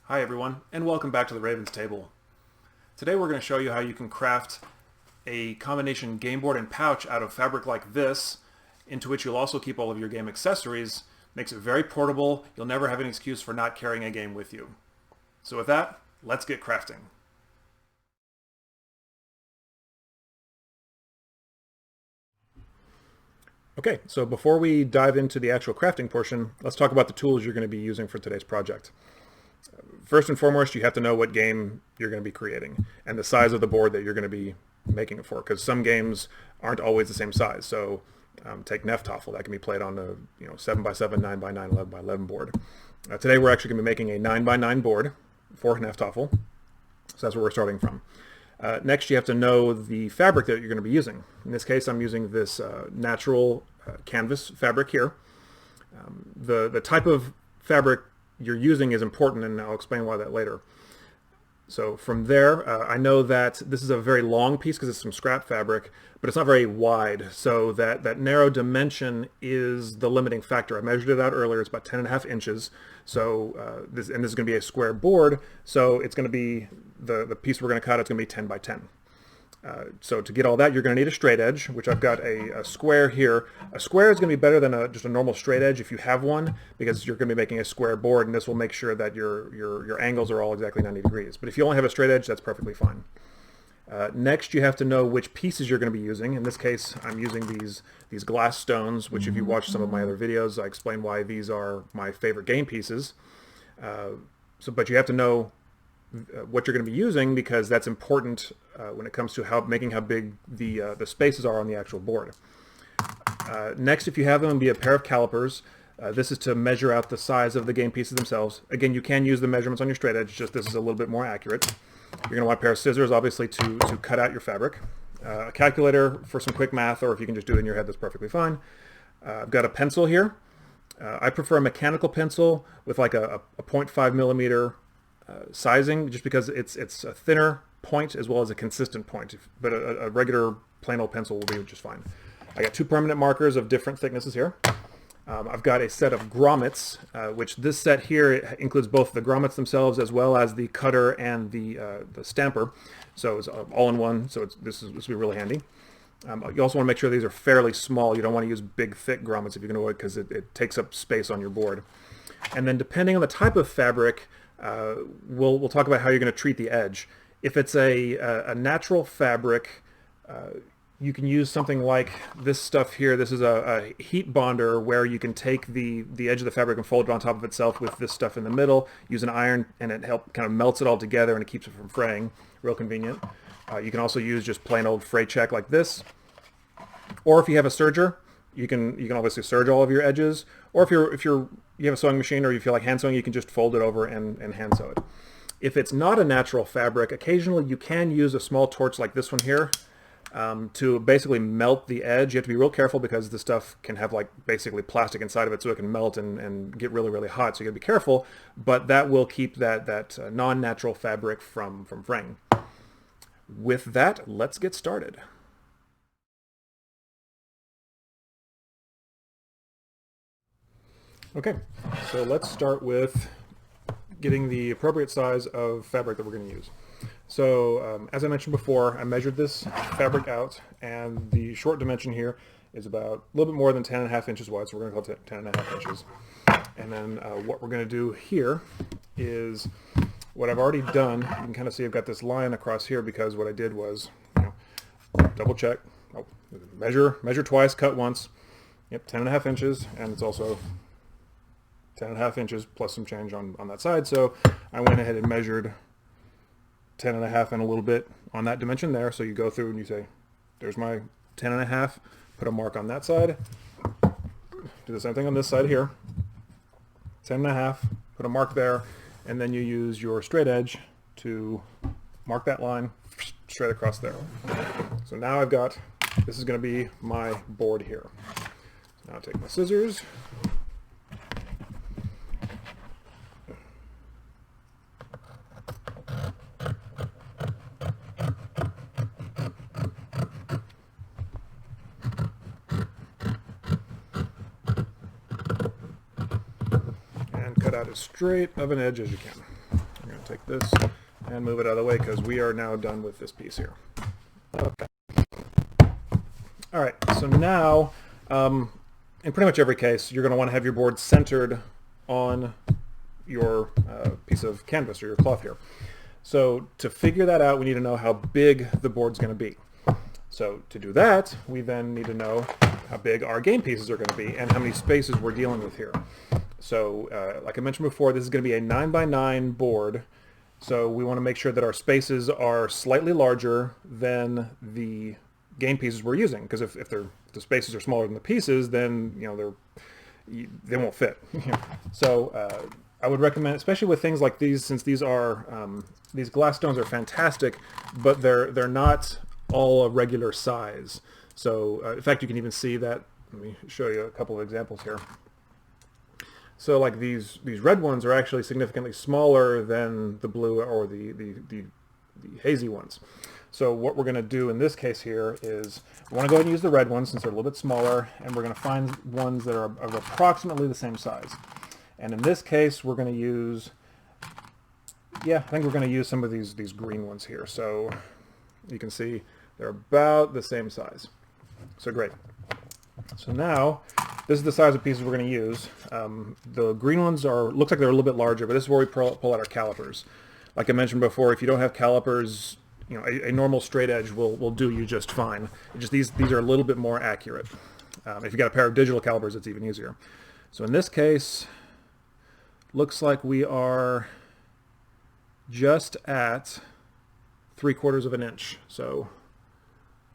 Hi everyone, and welcome back to the Ravens Table. Today we're going to show you how you can craft a combination game board and pouch out of fabric like this, into which you'll also keep all of your game accessories. Makes it very portable. You'll never have an excuse for not carrying a game with you. So with that, let's get crafting. Okay, so before we dive into the actual crafting portion, let's talk about the tools you're going to be using for today's project. First and foremost, you have to know what game you're going to be creating and the size of the board that you're going to be making it for, because some games aren't always the same size. So take Neftoffel, that can be played on a 7x7, 9x9, 11x11 board. Today we're actually going to be making a 9x9 board for Neftoffel, so that's where we're starting from. Next, you have to know the fabric that you're going to be using. In this case, I'm using this natural canvas fabric here. The type of fabric you're using is important, and I'll explain why that later. So from there, I know that this is a very long piece because it's some scrap fabric, but it's not very wide. So that narrow dimension is the limiting factor. I measured it out earlier. It's about 10.5 inches. So this is going to be a square board. So it's going to be the piece we're going to cut. It's going to be 10 by 10. So to get all that, you're going to need a straight edge, which I've got a square here. A square is going to be better than just a normal straight edge if you have one, because you're going to be making a square board, and this will make sure that your angles are all exactly 90 degrees. But if you only have a straight edge, that's perfectly fine. Next, you have to know which pieces you're going to be using. In this case, I'm using these glass stones, which if you watch some of my other videos, I explain why these are my favorite game pieces. But you have to know what you're going to be using, because that's important when it comes to making how big the spaces are on the actual board. Next, if you have them, be a pair of calipers. This is to measure out the size of the game pieces themselves. Again, you can use the measurements on your straight edge, just this is a little bit more accurate. You're going to want a pair of scissors, obviously, to cut out your fabric. A calculator for some quick math, or if you can just do it in your head, that's perfectly fine. I've got a pencil here. I prefer a mechanical pencil with like a 0.5 millimeter sizing, just because it's a thinner point as well as a consistent point, but a regular plain old pencil will be just fine. I got two permanent markers of different thicknesses here. I've got a set of grommets, which this set here includes both the grommets themselves as well as the cutter and the stamper, so it's all in one. So this will be really handy. You also want to make sure these are fairly small. You don't want to use big thick grommets if you can avoid, because it takes up space on your board. And then depending on the type of fabric, we'll talk about how you're going to treat the edge. If it's a natural fabric, you can use something like this stuff here. This is a heat bonder, where you can take the edge of the fabric and fold it on top of itself with this stuff in the middle, use an iron, and it kind of melts it all together and it keeps it from fraying. Real convenient. You can also use just plain old fray check like this. Or if you have a serger, you can obviously serge all of your edges. Or if you have a sewing machine, or you feel like hand sewing, you can just fold it over and hand sew it. If it's not a natural fabric, occasionally you can use a small torch like this one here to basically melt the edge. You have to be real careful, because the stuff can have like basically plastic inside of it, so it can melt and get really, really hot. So you got to be careful, but that will keep that non-natural fabric from fraying. With that, let's get started. Okay, so let's start with getting the appropriate size of fabric that we're going to use. So as I mentioned before, I measured this fabric out, and the short dimension here is about a little bit more than 10.5 inches wide, so we're going to call it 10.5 inches. And then what we're going to do here is what I've already done. You can kind of see I've got this line across here, because what I did was double check, measure twice, cut once. Yep, 10.5 inches, and it's also 10.5 inches plus some change on that side. So I went ahead and measured 10.5 and a little bit on that dimension there. So you go through and you say, there's my 10.5, put a mark on that side. Do the same thing on this side here. 10.5, put a mark there, and then you use your straight edge to mark that line straight across there. So now this is going to be my board here. So now I take my scissors. Cut out as straight of an edge as you can. take this and move it out of the way because we are now done with this piece here. Okay. All right, so now, in pretty much every case, you're going to want to have your board centered on your piece of canvas or your cloth here. So to figure that out, we need to know how big the board's going to be. So to do that, we then need to know how big our game pieces are going to be and how many spaces we're dealing with here. So like I mentioned before, this is going to be a 9x9 board. So we want to make sure that our spaces are slightly larger than the game pieces we're using, because if the spaces are smaller than the pieces, then they won't fit. So I would recommend, especially with things like these, since these glass stones are fantastic, but they're not all a regular size. So in fact, you can even see that. Let me show you a couple of examples here. So like these red ones are actually significantly smaller than the blue or the hazy ones. So what we're going to do in this case here is we want to go ahead and use the red ones since they're a little bit smaller, and we're going to find ones that are of approximately the same size. And in this case, we're going to use, I think we're going to use some of these green ones here. So you can see they're about the same size. So great. So now, this is the size of pieces we're going to use. The green ones looks like they're a little bit larger, but this is where we pull out our calipers. Like I mentioned before, if you don't have calipers, a normal straight edge will do you just fine. These are a little bit more accurate. If you got a pair of digital calipers, it's even easier. So in this case, looks like we are just at 3/4 of an inch. So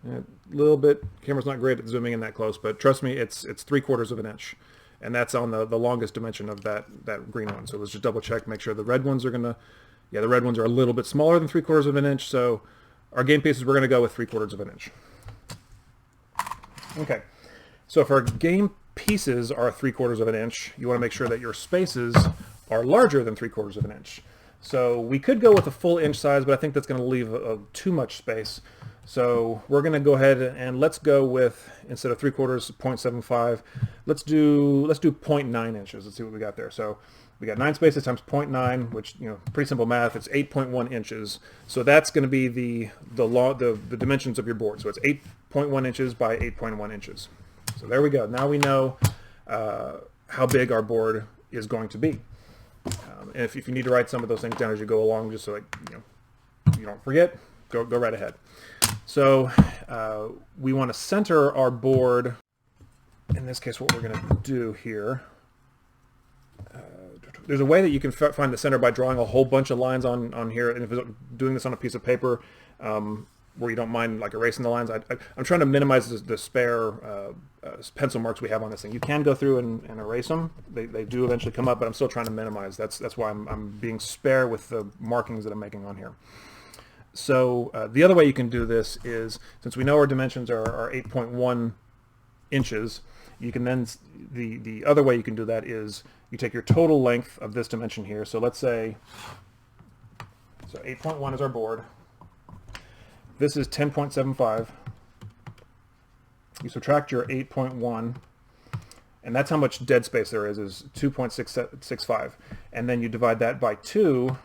a little bit, camera's not great at zooming in that close, but trust me, it's 3/4 of an inch. And that's on the longest dimension of that green one. So let's just double check, make sure the red ones are gonna, the red ones are a little bit smaller than 3/4 of an inch. So our game pieces, we're gonna go with 3/4 of an inch. Okay, so if our game pieces are 3/4 of an inch, you want to make sure that your spaces are larger than 3/4 of an inch. So we could go with a full inch size, but I think that's going to leave too much space. So we're going to go ahead and let's go with, instead of 3/4, 0.75, let's do 0.9 inches. Let's see what we got there. So we got 9 spaces times 0.9, which, pretty simple math. It's 8.1 inches. So that's going to be the dimensions of your board. So it's 8.1 inches by 8.1 inches. So there we go. Now we know how big our board is going to be. And if you need to write some of those things down as you go along, just so you don't forget, go right ahead. So we want to center our board. In this case, what we're going to do here, there's a way that you can find the center by drawing a whole bunch of lines on here. And if it's doing this on a piece of paper, where you don't mind like erasing the lines, I'm trying to minimize the spare pencil marks we have on this thing. You can go through and erase them. They do eventually come up, but I'm still trying to minimize. That's why I'm being spare with the markings that I'm making on here. So the other way you can do this is, since we know our dimensions are 8.1 inches, you can then, the other way you can do that is you take your total length of this dimension here. So let's say, 8.1 is our board. This is 10.75. You subtract your 8.1, and that's how much dead space there is 2.665. And then you divide that by 2,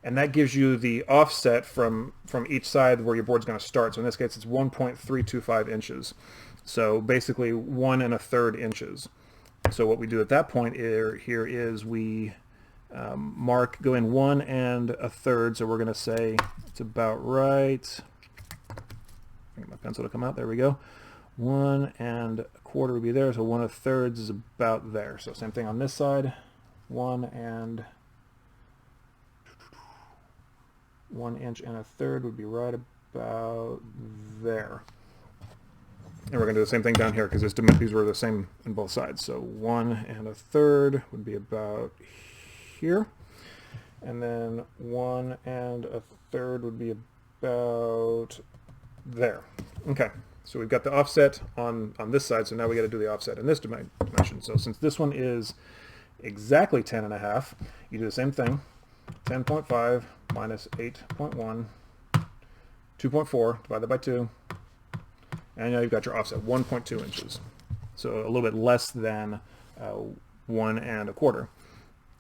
and that gives you the offset from each side where your board's going to start. So in this case, it's 1.325 inches. So basically 1 1/3 inches. So what we do at that point here is we go in 1 1/3. So we're going to say it's about right. I get my pencil to come out. There we go. 1 1/4 would be there. So 1 1/3 is about there. So same thing on this side. 1 inch and 1/3 would be right about there. And we're going to do the same thing down here because these were the same on both sides. So 1 1/3 would be about here. And then 1 1/3 would be about there. Okay, so we've got the offset on this side, so now we got to do the offset in this dimension. So since this one is exactly 10.5, you do the same thing. 10.5 minus 8.1, 2.4 divided by 2, and now you've got your offset, 1.2 inches. So a little bit less than 1 1/4.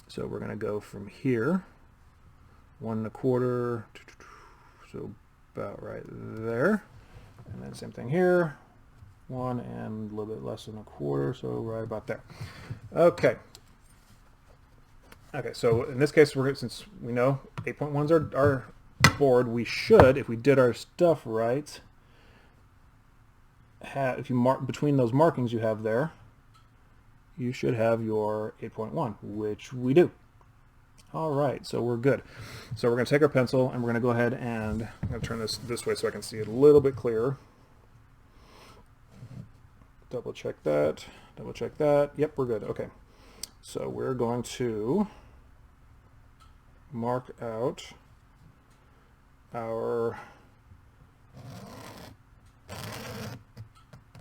So we're going to go from here, 1 1/4, so about right there. And then same thing here, 1 and a little bit less than 1/4, so right about there. Okay. Okay, so in this case, since we know 8.1s are our board, we should, if we did our stuff right, if you mark between those markings you have there, you should have your 8.1, which we do. All right, so we're good. So we're going to take our pencil and we're going to go ahead and I'm going to turn this way so I can see it a little bit clearer. Double check that. Double check that. Yep, we're good. Okay. So we're going to mark out our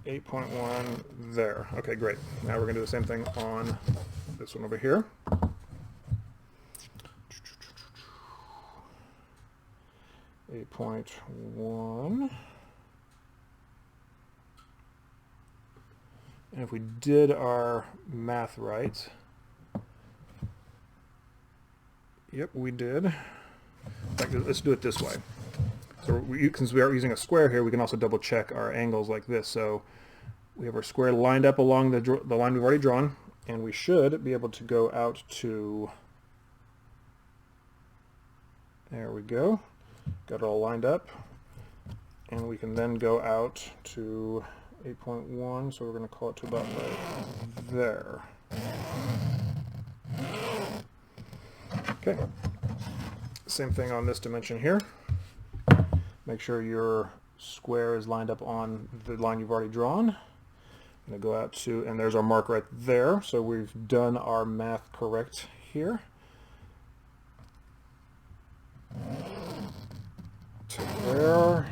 8.1 there. Okay, great. Now we're going to do the same thing on this one over here. 8.1. And if we did our math right, yep, we did. In fact, let's do it this way. So since we are using a square here, we can also double check our angles like this. So we have our square lined up along the line we've already drawn, and we should be able to go out to, there we go, got it all lined up, and we can then go out to 8.1, so we're going to call it to about right there. Okay, same thing on this dimension here. Make sure your square is lined up on the line you've already drawn. I'm going to go out to, and there's our mark right there, so we've done our math correct here. To there.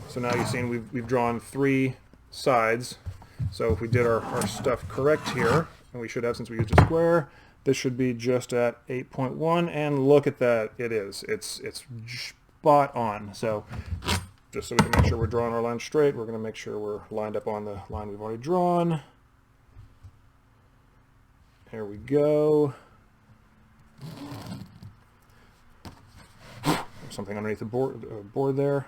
So now you've seen we've drawn 3 sides. So if we did our stuff correct here, and we should have, since we used a square, this should be just at 8.1, and look at that, it is. It's spot on. So just so we can make sure we're drawing our line straight, we're going to make sure we're lined up on the line we've already drawn. There we go. Something underneath the board there.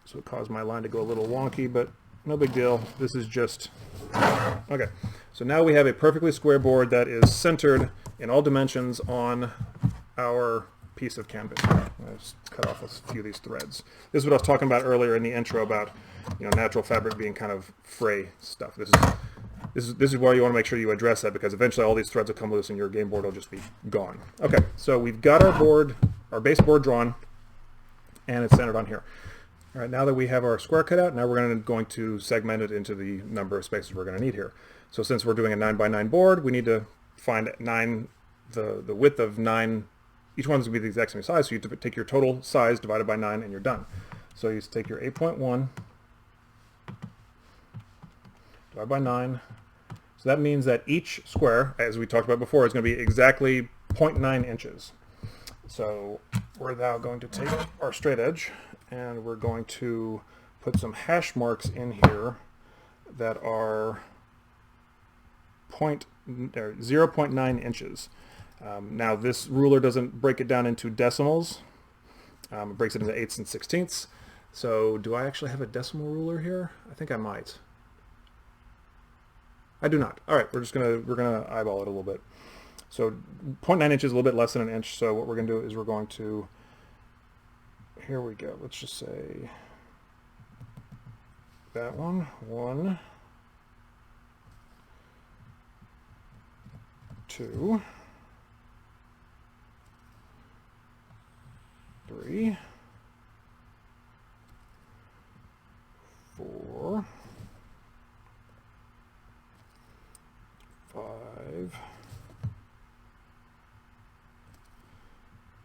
So it caused my line to go a little wonky, but no big deal. This is just... Okay, so now we have a perfectly square board that is centered in all dimensions on our piece of canvas. Let's cut off a few of these threads. This is what I was talking about earlier in the intro about, natural fabric being kind of fray stuff. This is why you want to make sure you address that, because eventually all these threads will come loose and your game board will just be gone. Okay, so we've got our base board drawn, and it's centered on here. All right, now that we have our square cut out, now we're going to segment it into the number of spaces we're going to need here. So since we're doing a 9x9 board, we need to find the width of 9. Each one's going to be the exact same size, so you take your total size divided by 9 and you're done. So you take your 8.1 divided by 9. So that means that each square, as we talked about before, is going to be exactly 0.9 inches. So we're now going to take our straight edge and we're going to put some hash marks in here that are 0.9 inches. Now this ruler doesn't break it down into decimals. It breaks it into 8ths and 16ths. So do I actually have a decimal ruler here? I think I might. I do not. All right, we're gonna eyeball it a little bit. So 0.9 inches is a little bit less than an inch. So what we're gonna do is we're going to, here we go. Let's just say that one, 1, 2, 3, 4, 5,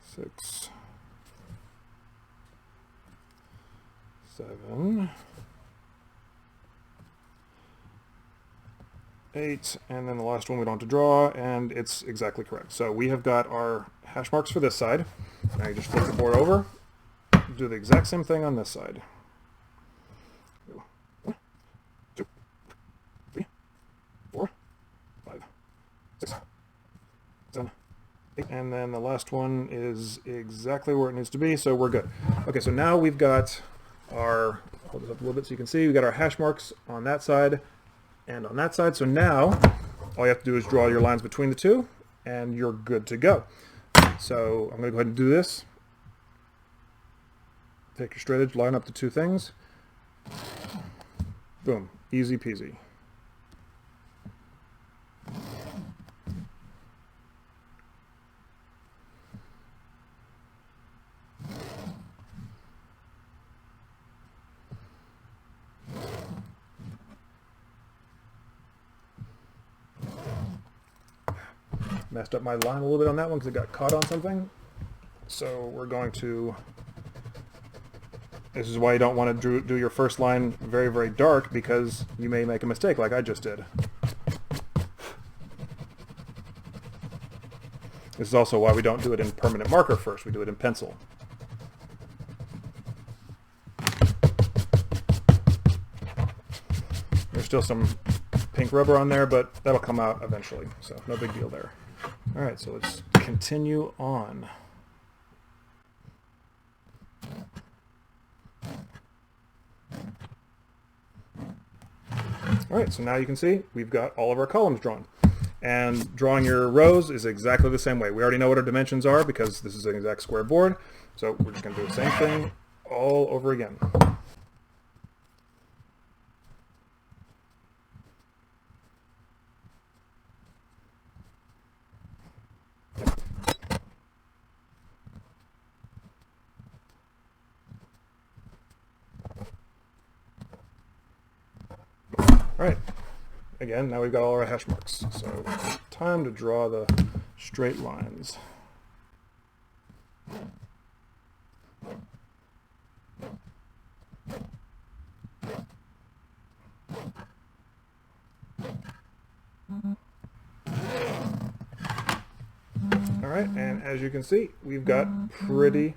6, 7, 8, and then the last one we don't have to draw, and it's exactly correct. So we have got our hash marks for this side. Now you just flip the board over, do the exact same thing on this side. 1, 2, 3, 4, 5, And then the last one is exactly where it needs to be, so we're good. Okay, so now we've got our, hold this up a little bit so you can see, we've got our hash marks on that side and on that side. So now all you have to do is draw your lines between the two and you're good to go. So I'm going to go ahead and do this. Take your straight edge, line up the two things. Boom, easy peasy. Messed up my line a little bit on that one because it got caught on something. So we're going to, this is why you don't want to do your first line very, very dark, because you may make a mistake like I just did. This is also why we don't do it in permanent marker first, we do it in pencil. There's still some pink rubber on there, but that'll come out eventually, so no big deal there. All right, so let's continue on. All right, so now you can see we've got all of our columns drawn. And drawing your rows is exactly the same way. We already know what our dimensions are because this is an exact square board. So we're just going to do the same thing all over again. All right, again, now we've got all our hash marks. So time to draw the straight lines. All right, and as you can see, we've got pretty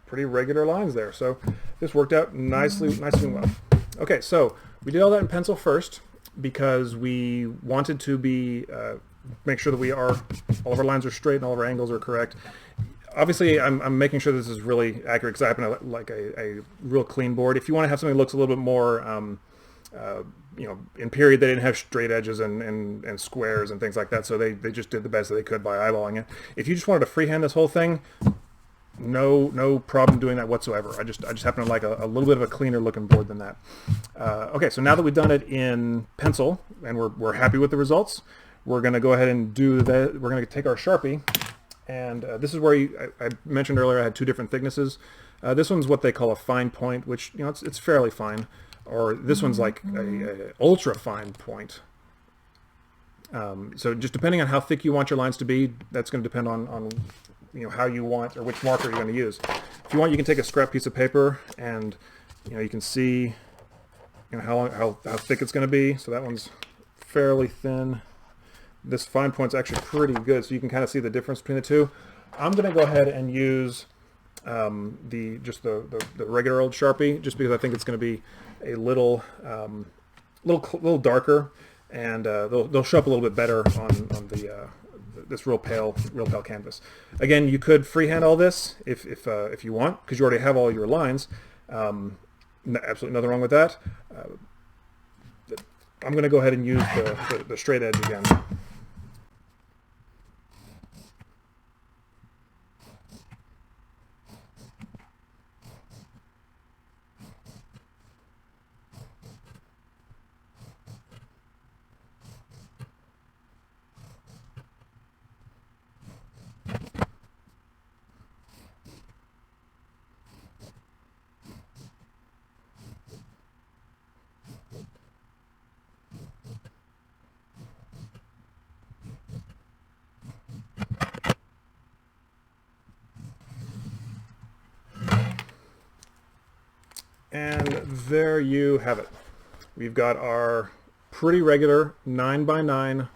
regular lines there. So this worked out nicely and well. Okay, so we did all that in pencil first because we wanted to be make sure that all of our lines are straight and all of our angles are correct. Obviously, I'm making sure this is really accurate because I happen to like a real clean board. If you want to have something that looks a little bit more, you know, in period they didn't have straight edges and squares and things like that, so they just did the best that they could by eyeballing it. If you just wanted to freehand this whole thing, no problem doing that whatsoever. I just happen to like a little bit of a cleaner looking board than that. Okay, so now that we've done it in pencil and we're happy with the results, we're going to go ahead and do that. We're going to take our Sharpie, and this is where I mentioned earlier I had two different thicknesses. This one's what they call a fine point, which, you know, it's fairly fine, or this one's like a ultra fine point. So just depending on how thick you want your lines to be, that's going to depend on you know, how you want or which marker you're going to use. If you want, you can take a scrap piece of paper and, you know, you can see, you know, how thick it's going to be. So that one's fairly thin. This fine point's actually pretty good, so you can kind of see the difference between the two. I'm going to go ahead and use the regular old Sharpie, just because I think it's going to be a little darker, and they'll show up a little bit better on this real pale canvas. Again, you could freehand all this if you want, because you already have all your lines. Absolutely nothing wrong with that. I'm going to go ahead and use the straight edge again. And there you have it. We've got our pretty regular 9x9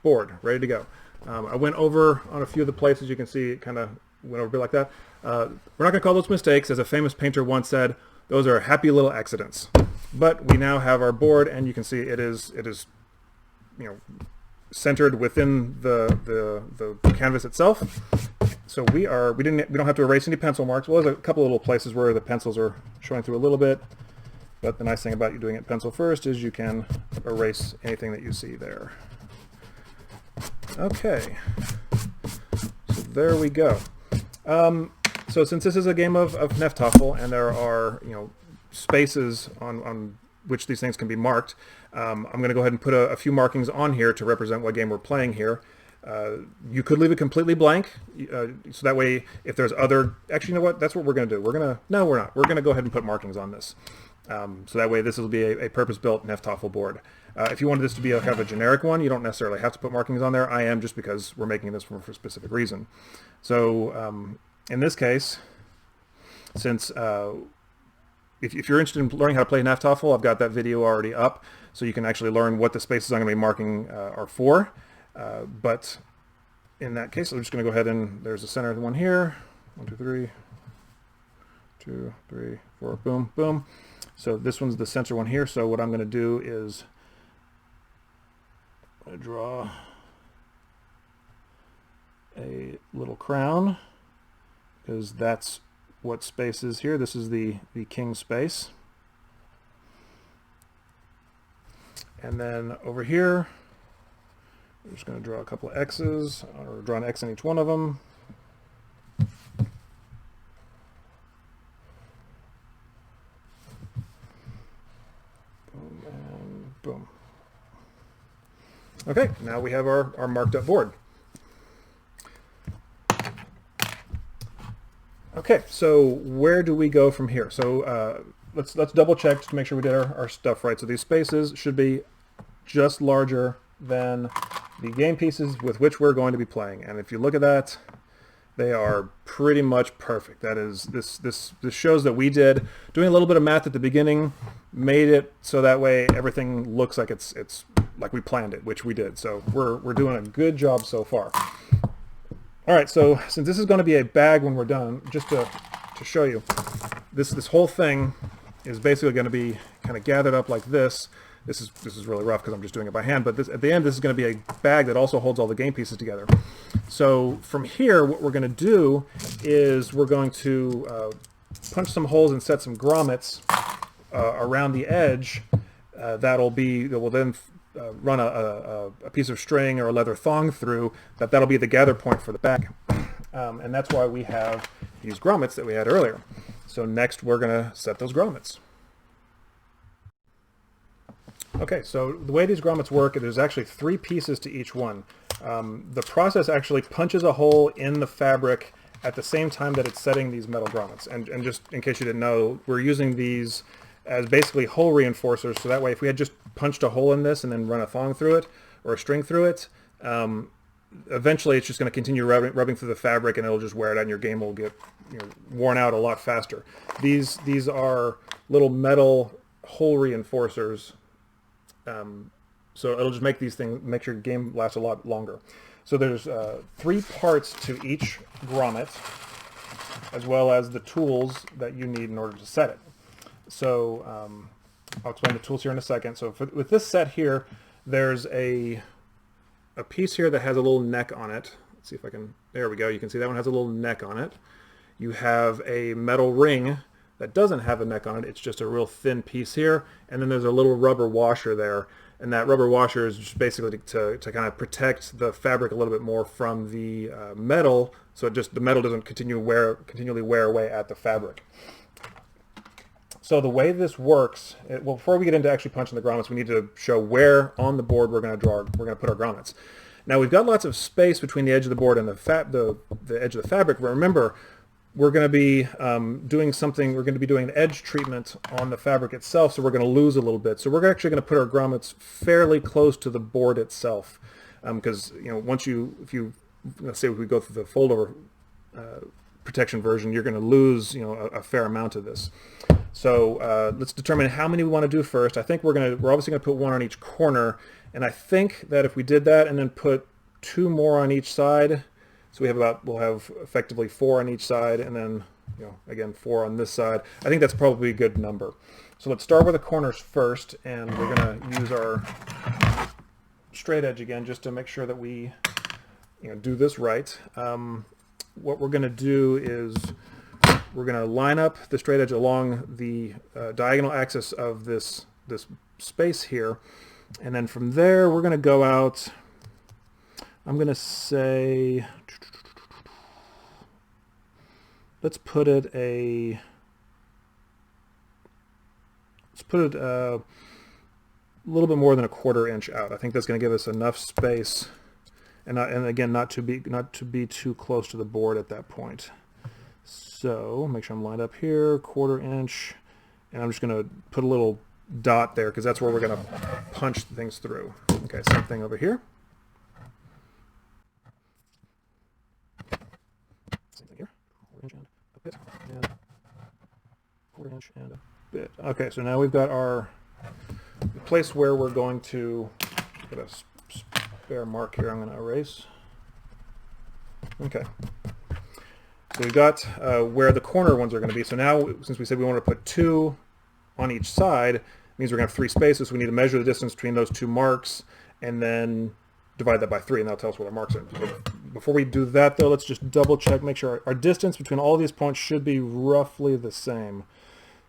board ready to go. I went over on a few of the places. You can see it kind of went over a bit like that. We're not going to call those mistakes. As a famous painter once said, those are happy little accidents. But we now have our board, and you can see it is, you know, centered within the canvas itself. So we don't have to erase any pencil marks. Well, there's a couple of little places where the pencils are showing through a little bit, but the nice thing about you doing it pencil first is you can erase anything that you see there. Okay, so there we go. So since this is a game of Hneftafel and there are spaces on which these things can be marked, I'm going to go ahead and put a few markings on here to represent what game we're playing here. You could leave it completely blank, so that way if there's actually, you know what, that's what we're going to do. No, we're not. We're going to go ahead and put markings on this. So that way this will be a purpose-built Hneftafel board. If you wanted this to be kind of a generic one, you don't necessarily have to put markings on there. I am, just because we're making this for a specific reason. So in this case, since if you're interested in learning how to play Hneftafel, I've got that video already up, so you can actually learn what the spaces I'm going to be marking are for. But in that case, I'm just going to go ahead and there's the center one here. 1, 2, 3, 2, 3, 4, boom, boom. So this one's the center one here. So what I'm going to do is I'm going to draw a little crown, because that's what space is here. This is the king space. And then over here, I'm just going to draw a couple of X's, or draw an X in each one of them. Boom and boom. Okay, now we have our marked up board. Okay, so where do we go from here? So let's double check just to make sure we did our stuff right. So these spaces should be just larger than the game pieces with which we're going to be playing. And if you look at that, they are pretty much perfect. That is, this shows that we did, doing a little bit of math at the beginning, made it so that way everything looks like it's like we planned it, which we did. So we're doing a good job so far. All right, so since this is going to be a bag when we're done, just to show you, this whole thing is basically going to be kind of gathered up like this. This is really rough because I'm just doing it by hand, but at the end this is going to be a bag that also holds all the game pieces together. So from here, what we're going to do is we're going to punch some holes and set some grommets around the edge. That will then run a piece of string or a leather thong through. That'll be the gather point for the bag, and that's why we have these grommets that we had earlier. So next we're going to set those grommets. Okay, so the way these grommets work, there's actually 3 pieces to each one. The process actually punches a hole in the fabric at the same time that it's setting these metal grommets. And just in case you didn't know, we're using these as basically hole reinforcers, so that way if we had just punched a hole in this and then run a thong through it or a string through it, eventually it's just going to continue rubbing through the fabric, and it'll just wear it out and your game will get worn out a lot faster. These are little metal hole reinforcers. So it'll just make make your game last a lot longer. So there's 3 parts to each grommet, as well as the tools that you need in order to set it. So I'll explain the tools here in a second. So with this set here, there's a piece here that has a little neck on it. Let's see if I can, there we go. You can see that one has a little neck on it. You have a metal ring that doesn't have a neck on it. It's just a real thin piece here. And then there's a little rubber washer there. And that rubber washer is just basically to kind of protect the fabric a little bit more from the metal, so the metal doesn't continually wear away at the fabric. So the way this works, well, before we get into actually punching the grommets, we need to show where on the board we're going to put our grommets. Now we've got lots of space between the edge of the board and the edge of the fabric, but remember, we're going to be we're going to be doing an edge treatment on the fabric itself, so we're going to lose a little bit. So we're actually going to put our grommets fairly close to the board itself, because let's say if we go through the fold-over protection version, you're going to lose a fair amount of this. So let's determine how many we want to do first. I think we're obviously going to put 1 on each corner, and I think that if we did that and then put 2 more on each side, so we'll have effectively 4 on each side, and then again 4 on this side. I think that's probably a good number. So let's start with the corners first, and we're going to use our straight edge again, just to make sure that we do this right. What we're going to do is we're going to line up the straight edge along the diagonal axis of this space here, and then from there we're going to go out. I'm going to say, let's put it a little bit more than a 1/4 inch out. I think that's going to give us enough space, and again, not to be too close to the board at that point. So make sure I'm lined up here, 1/4 inch, and I'm just going to put a little dot there because that's where we're going to punch things through. Okay, same thing over here. Same thing here, 1/4 inch and a bit, and 1/4 inch and a bit. Okay, so now we've got the place where we're going to put a spare mark here. I'm going to erase. Okay. So we've got where the corner ones are going to be. So now, since we said we want to put 2 on each side, it means we're going to have 3 spaces. So we need to measure the distance between those 2 marks and then divide that by 3, and that'll tell us what our marks are. So before we do that, though, let's just double check, make sure our distance between all these points should be roughly the same.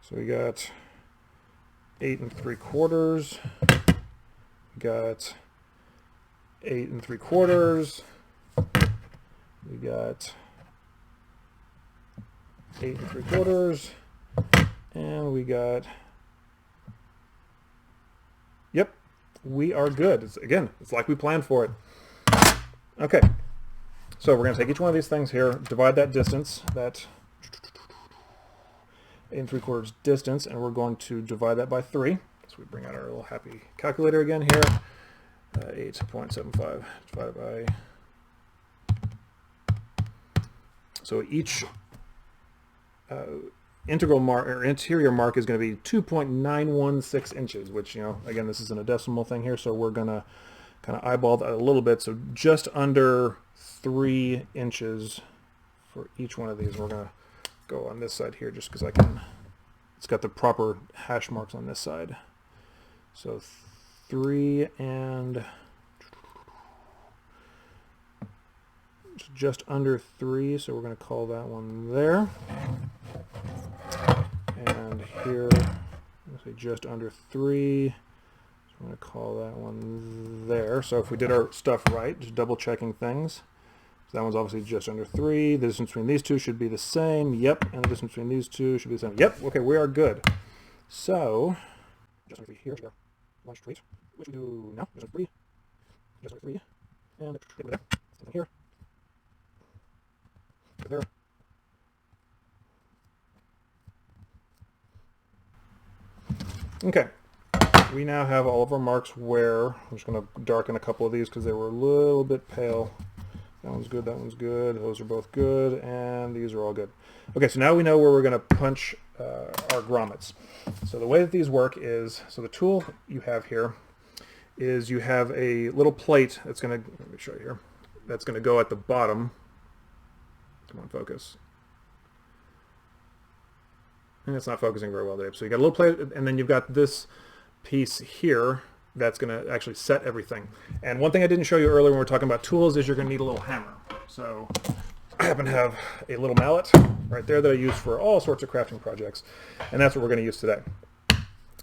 So we got 8 3/4. We got 8 3/4. We got 8 3/4, and we got, yep, we are good. It's like we planned for it. Okay, so we're going to take each one of these things here, divide that distance, that 8 3/4 distance, and we're going to divide that by 3. So we bring out our little happy calculator again here. 8.75 divided by, so each integral mark or interior mark is going to be 2.916 inches, which, again, this isn't a decimal thing here, so we're going to kind of eyeball that a little bit. So just under 3 inches for each one of these. We're going to go on this side here just because it's got the proper hash marks on this side. So 3 and just under 3, so we're going to call that one there. And here, let's say just under 3, so I'm going to call that one there. So if we did our stuff right, just double checking things. So that one's obviously just under 3. The distance between these two should be the same. Yep. And the distance between these two should be the same. Yep. Okay, we are good. So, just under 3 here. Launch tweet, which we do now. Just under 3. Just under 3. And there. Something here. There. Okay, we now have all of our marks where, I'm just going to darken a couple of these because they were a little bit pale. That one's good, that one's good, those are both good, and these are all good. Okay, so now we know where we're going to punch our grommets. So the way that these work is, so the tool you have here is you have a little plate that's going to, let me show you here, that's going to go at the bottom. Come on, focus. And it's not focusing very well, Dave. So you got a little plate, and then you've got this piece here that's going to actually set everything. And one thing I didn't show you earlier when we were talking about tools is you're going to need a little hammer. So I happen to have a little mallet right there that I use for all sorts of crafting projects, and that's what we're going to use today.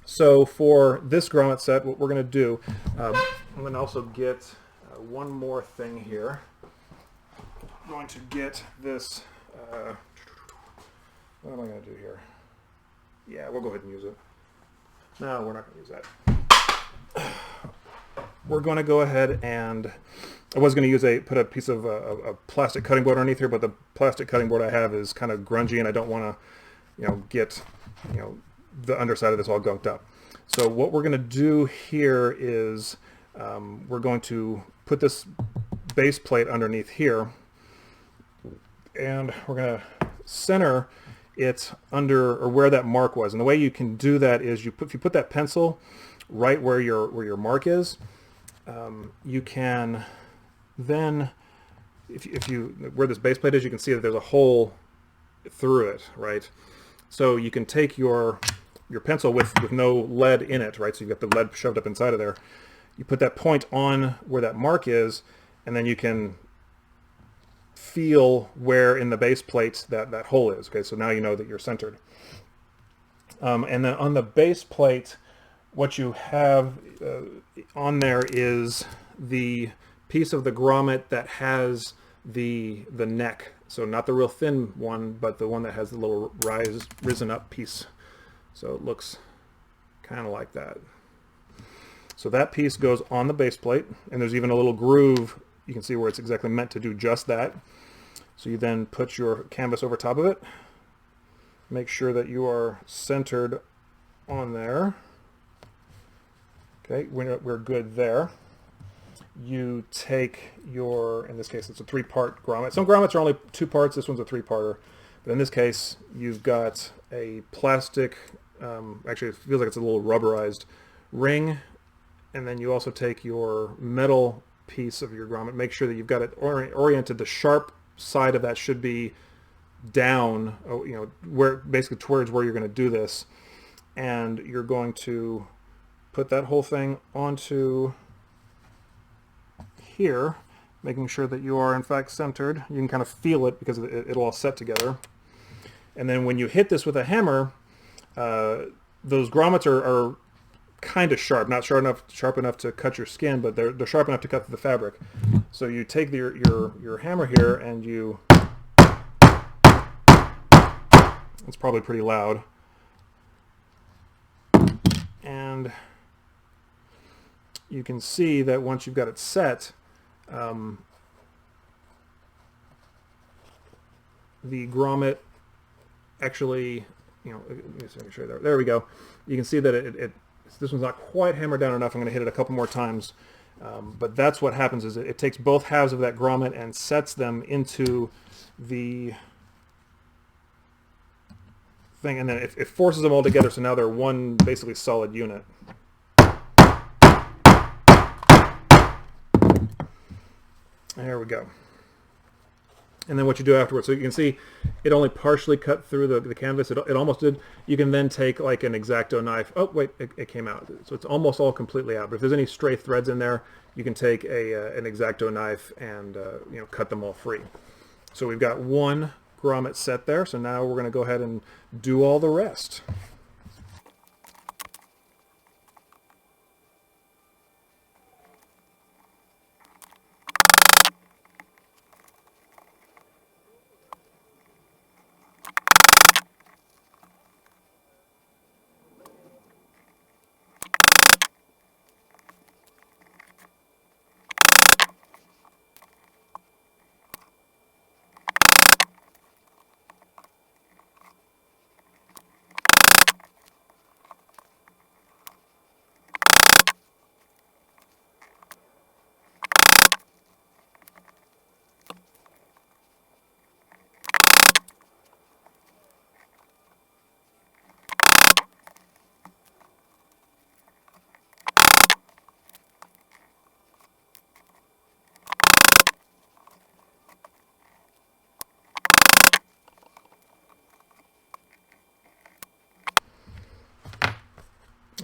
So for this grommet set, what we're going to do, I'm going to also get one more thing here. I'm going to get this, what am I going to do here? Yeah, we'll go ahead and use it. No, we're not going to use that. We're going to go ahead and, I was going to use put a piece of a plastic cutting board underneath here, but the plastic cutting board I have is kind of grungy, and I don't want to, get, the underside of this all gunked up. So what we're going to do here is we're going to put this base plate underneath here, and we're going to center it under, or where that mark was. And the way you can do that is if you put that pencil right where your mark is, you can then, if you where this base plate is, you can see that there's a hole through it, right? So you can take your pencil with no lead in it, right? So you've got the lead shoved up inside of there. you put that point on where that mark is, and then you can feel where in the base plate that hole is. Okay, so now you know that you're centered. And then on the base plate, what you have on there is the piece of the grommet that has the neck. So not the real thin one, but the one that has the little risen up piece. So it looks kind of like that. So that piece goes on the base plate, and there's even a little groove. You can see where it's exactly meant to do just that. So you then put your canvas over top of it. Make sure that you are centered on there. Okay, we're good there. You take your, in this case, it's a 3-part grommet. Some grommets are only 2 parts. This one's a 3-parter. But in this case, you've got a plastic, actually it feels like it's a little rubberized ring. And then you also take your metal piece of your grommet. Make sure that you've got it oriented. The sharp side of that should be down, you know, where basically towards where you're going to do this. And you're going to put that whole thing onto here, making sure that you are in fact centered. You can kind of feel it because it'll all set together. And then when you hit this with a hammer, those grommets are kind of sharp, not sharp enough to cut your skin, but they're sharp enough to cut through the fabric. So you take your hammer here, and it's probably pretty loud, and you can see that once you've got it set, the grommet actually, you know, let me show you there we go. You can see that this one's not quite hammered down enough. I'm going to hit it a couple more times. But that's what happens, is it takes both halves of that grommet and sets them into the thing, and then it forces them all together, so now they're one basically solid unit. There we go. And then what you do afterwards, so you can see it only partially cut through the canvas. It almost did. You can then take like an X-Acto knife. Oh wait, it came out. So it's almost all completely out. But if there's any stray threads in there, you can take an X-Acto knife and you know, cut them all free. So we've got one grommet set there. So now we're going to go ahead and do all the rest.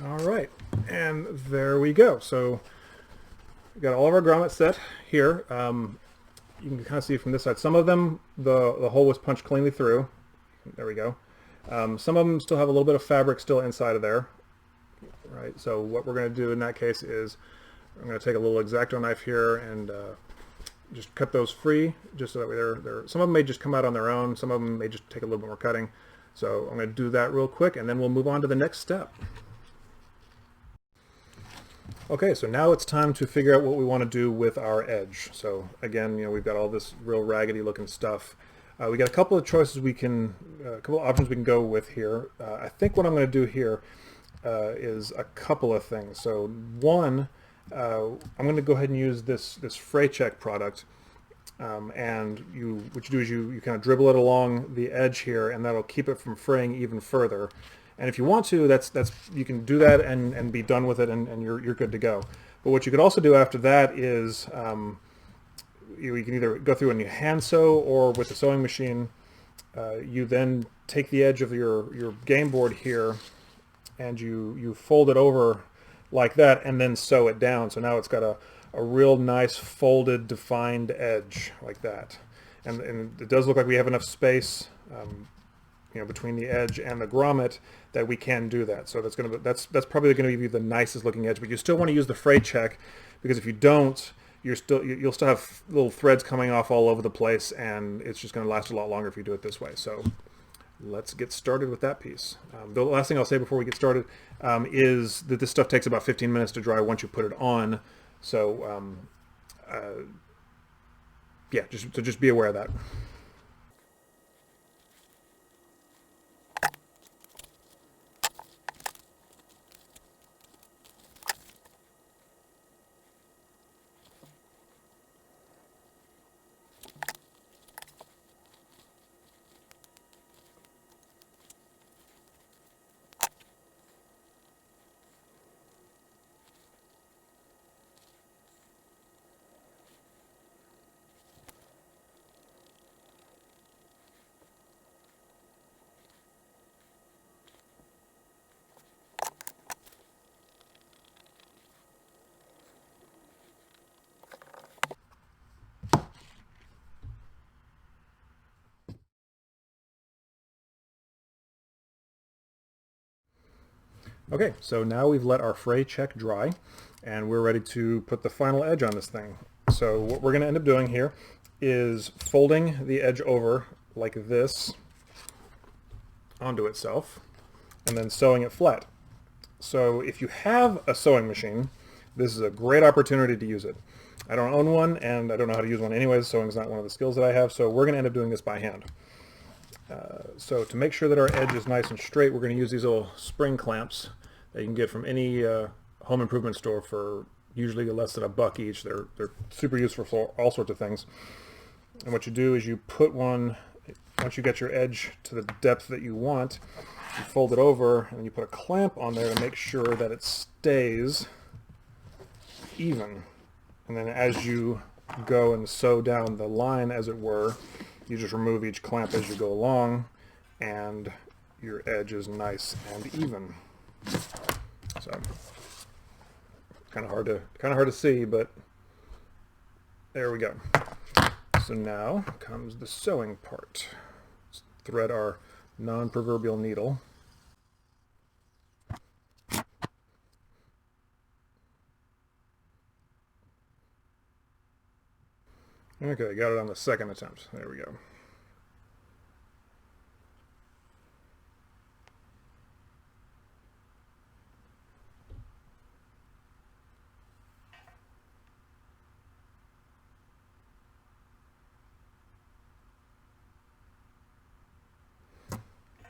All right, and there we go. So we got all of our grommets set here. You can kind of see from this side, some of them the hole was punched cleanly through. There we go. Some of them still have a little bit of fabric still inside of there. Right. So what we're going to do in that case is I'm going to take a little X-Acto knife here and just cut those free, just so that they're some of them may just come out on their own. Some of them may just take a little bit more cutting. So I'm going to do that real quick, and then we'll move on to the next step. Okay, so now it's time to figure out what we want to do with our edge. So again, you know, we've got all this real raggedy looking stuff. We got a couple of choices a couple of options we can go with here. I think what I'm going to do here is a couple of things. So one, I'm going to go ahead and use this fray check product, and what you do is you kind of dribble it along the edge here, and that'll keep it from fraying even further. And if you want to, you can do that and be done with it, and you're good to go. But what you could also do after that is you can either go through and you hand sew, or with the sewing machine, you then take the edge of your game board here and you fold it over like that, and then sew it down. So now it's got a real nice folded, defined edge like that. And it does look like we have enough space, between the edge and the grommet that we can do that. So that's probably going to give you the nicest looking edge. But you still want to use the fray check, because if you don't, you'll still have little threads coming off all over the place, and it's just going to last a lot longer if you do it this way. So let's get started with that piece. The last thing I'll say before we get started is that this stuff takes about 15 minutes to dry once you put it on. So yeah, just be aware of that. Okay, so now we've let our fray check dry, and we're ready to put the final edge on this thing. So what we're going to end up doing here is folding the edge over like this onto itself, and then sewing it flat. So if you have a sewing machine, this is a great opportunity to use it. I don't own one, and I don't know how to use one anyways. Sewing is not one of the skills that I have, so we're going to end up doing this by hand. So to make sure that our edge is nice and straight, we're going to use these little spring clamps that you can get from any home improvement store for usually less than $1 each. They're super useful for all sorts of things. And what you do is you put one, once you get your edge to the depth that you want, you fold it over and you put a clamp on there to make sure that it stays even. And then as you go and sew down the line, as it were, you just remove each clamp as you go along, and your edge is nice and even. So kind of hard to see, but there we go. So now comes the sewing part. Let's thread our non-proverbial needle. Okay, got it on the second attempt. There we go.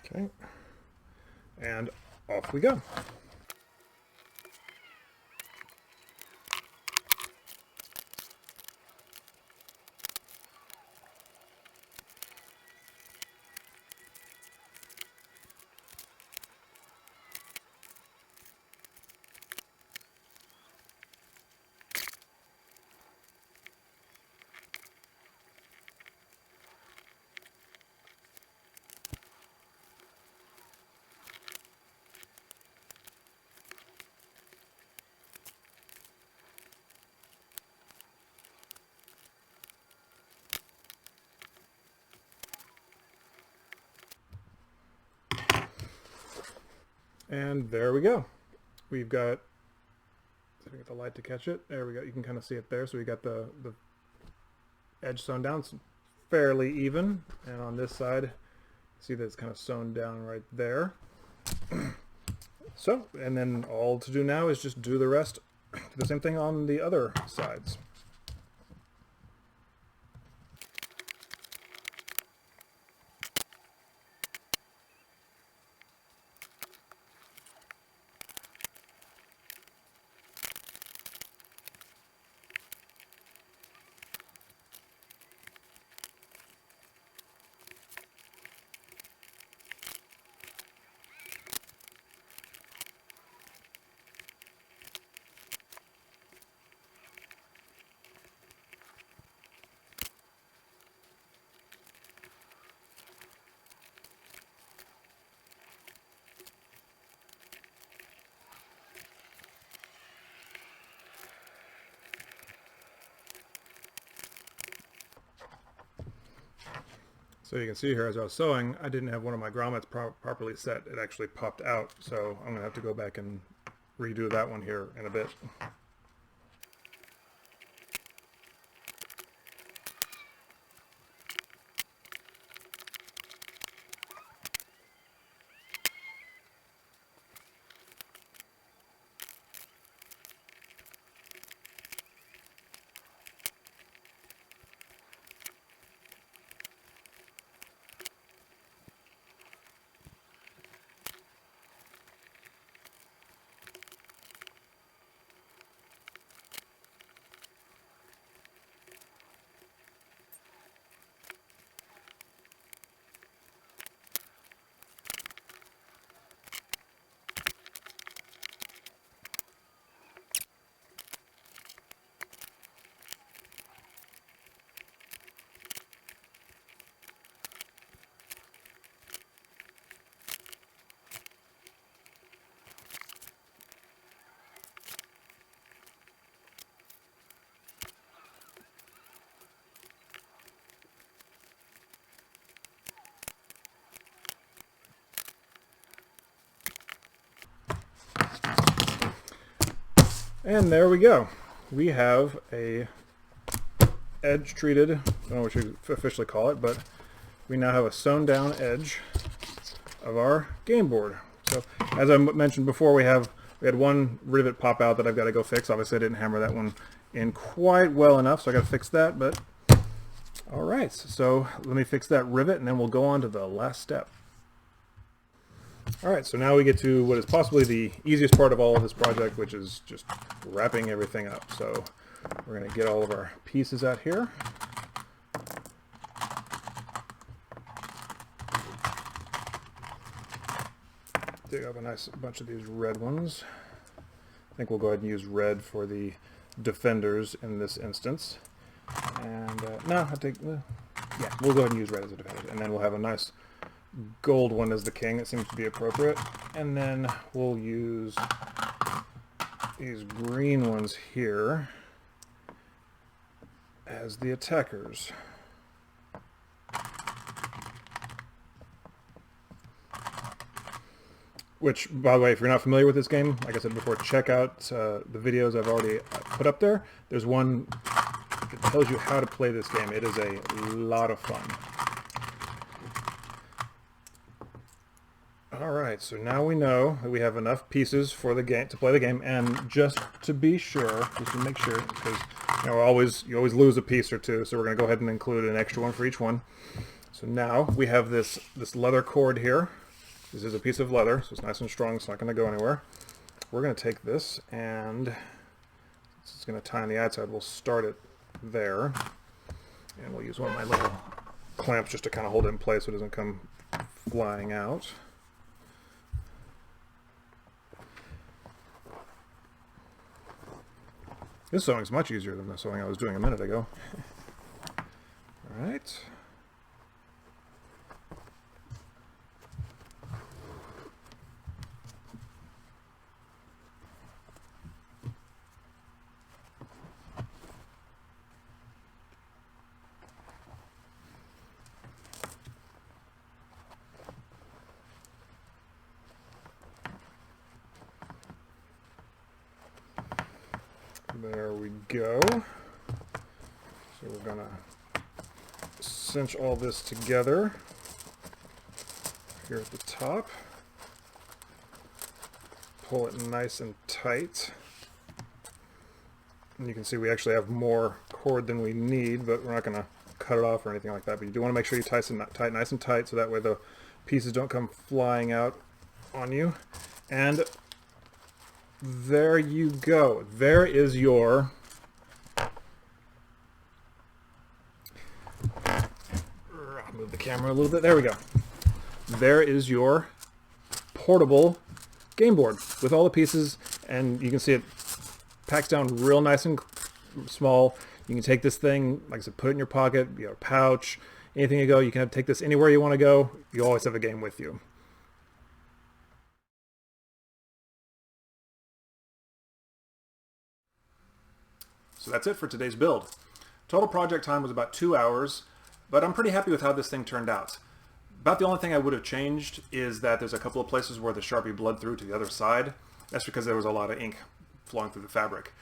Okay, and off we go. And there we go. We've got, so we get the light to catch it. There we go. You can kind of see it there. So we got the edge sewn down. It's fairly even. And on this side, see that it's kind of sewn down right there. So, and then all to do now is just do the rest, do the same thing on the other sides. So you can see here as I was sewing, I didn't have one of my grommets properly set. It actually popped out, so I'm going to have to go back and redo that one here in a bit. And there we go. We have a edge treated, I don't know what you officially call it, but we now have a sewn down edge of our game board. So as I mentioned before, we had one rivet pop out that I've got to go fix. Obviously I didn't hammer that one in quite well enough, so I got to fix that. But all right, so let me fix that rivet and then we'll go on to the last step. All right, so now we get to what is possibly the easiest part of all of this project, which is just wrapping everything up. So we're going to get all of our pieces out here. Dig up a nice bunch of these red ones. I think we'll go ahead and use red for the defenders in this instance. And no, yeah, we'll go ahead and use red as a defender. And then we'll have a nice gold one as the king. It seems to be appropriate. And then we'll use these green ones here as the attackers. Which, by the way, if you're not familiar with this game, like I said before, check out the videos I've already put up there. There's one that tells you how to play this game. It is a lot of fun. Alright, so now we know that we have enough pieces for the game to play the game, and just to be sure, just to make sure, because you always lose a piece or two, so we're going to go ahead and include an extra one for each one. So now we have this leather cord here. This is a piece of leather, so it's nice and strong, it's not going to go anywhere. We're going to take this, and it's going to tie on the outside. We'll start it there, and we'll use one of my little clamps just to kind of hold it in place so it doesn't come flying out. This sewing is much easier than the sewing I was doing a minute ago. All right. There we go. So we're going to cinch all this together here at the top. Pull it nice and tight. And you can see we actually have more cord than we need, but we're not going to cut it off or anything like that. But you do want to make sure you tie it nice and tight so that way the pieces don't come flying out on you. And there you go. There is your move the camera a little bit. There we go. There is your portable game board with all the pieces, and you can see it packs down real nice and small. You can take this thing, like I said, put it in your pocket, you know, pouch, anything you go. You can take this anywhere you want to go. You always have a game with you. So that's it for today's build. Total project time was about 2 hours. But I'm pretty happy with how this thing turned out. About the only thing I would have changed is that there's a couple of places where the Sharpie bled through to the other side. That's because there was a lot of ink flowing through the fabric.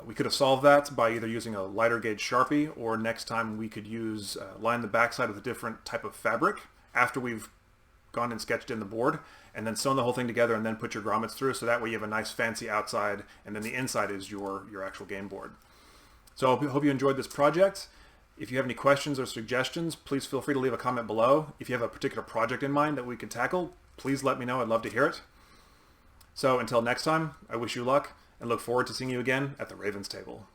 We could have solved that by either using a lighter gauge Sharpie, or next time we could use line the backside with a different type of fabric after we've gone and sketched in the board, and then sewn the whole thing together and then put your grommets through, so that way you have a nice fancy outside and then the inside is your actual game board. So I hope you enjoyed this project. If you have any questions or suggestions, please feel free to leave a comment below. If you have a particular project in mind that we can tackle, please let me know. I'd love to hear it. So until next time, I wish you luck and look forward to seeing you again at the Raven's Table.